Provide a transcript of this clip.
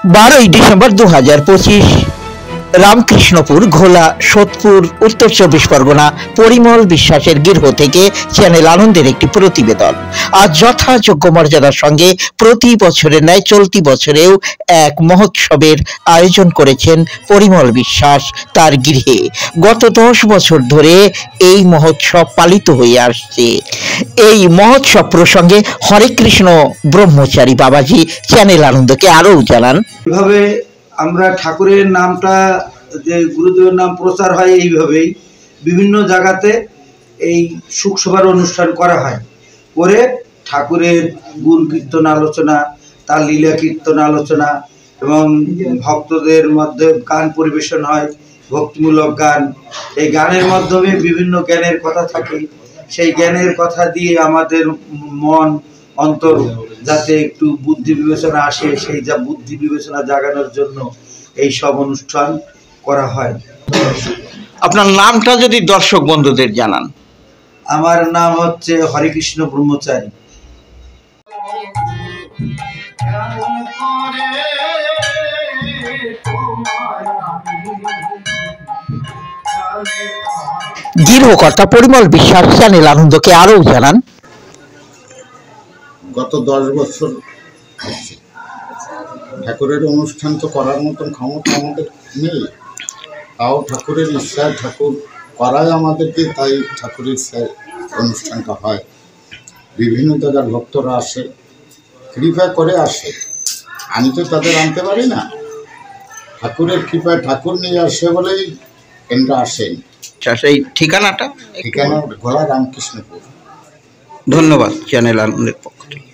12ই December 2025 Ramkrishnapur, ঘোলা, সোদপুর, উত্তর 24 পরগনা পরিমল বিশ্বাসের গৃহ থেকে চ্যানেল আনন্দের একটি প্রতিবেদন। আজ যথাযোগ্য মর্যাদার সঙ্গে প্রতি বছরের ন্যায় চলতি বছরেও এক মহোৎসবের আয়োজন করেছেন পরিমল বিশ্বাস তার গৃহে। গত 10 বছর ধরে এই মহোৎসব পালিত হয়ে আসছে। এই মহোৎসব প্রসঙ্গে হরে কৃষ্ণ ব্রহ্মচারী বাবাজি চ্যানেল আনন্দকে আরও জানান। এভাবে আমরা ঠাকুরের নামটা, যে গুরুদেবের নাম প্রচার হয়, এইভাবেই বিভিন্ন জায়গাতে এই শোকসভার অনুষ্ঠান করা হয়। করে ঠাকুরের গুণ কীর্তন আলোচনা, তার লীলা কীর্তন আলোচনা এবং ভক্তদের মধ্যে গান পরিবেশন হয়, ভক্তিমূলক গান। এই গানের মাধ্যমে বিভিন্ন জ্ঞানের কথা থাকে। সেই জ্ঞানের কথা দিয়ে আমাদের মন অন্তর যাতে একটু বুদ্ধি বিবেচনা আসে, সেই যা বুদ্ধি বিবেচনা জাগানোর জন্য এই সব অনুষ্ঠান করা হয়। আপনার নামটা যদি দর্শক বন্ধুদের জানান। আমার নাম হচ্ছে হরে কৃষ্ণ ব্রহ্মচারী। গৃহকর্তা পরিমল বিশ্বাস চ্যানেল আনন্দকে আরও জানান। গত 10 বছর ঠাকুরের অনুষ্ঠান তো করার মতন ক্ষমতা আমাদের নেই, তাও ঠাকুরের ইচ্ছায় ঠাকুর করায় আমাদেরকে, তাই ঠাকুরের ইচ্ছায় অনুষ্ঠানটা হয়। বিভিন্ন জায়গার ভক্তরা আসে, কৃপা করে আসে, আমি তো তাদের আনতে পারি না। ঠাকুরের কৃপায় ঠাকুর নিয়ে আসে বলেই এনরা আসেন। সেই ঠিকানাটা ঠিকানা ঘোলা, রামকৃষ্ণপুর। ধন্যবাদ চ্যানেল আনন্দের পক্ষ থেকে।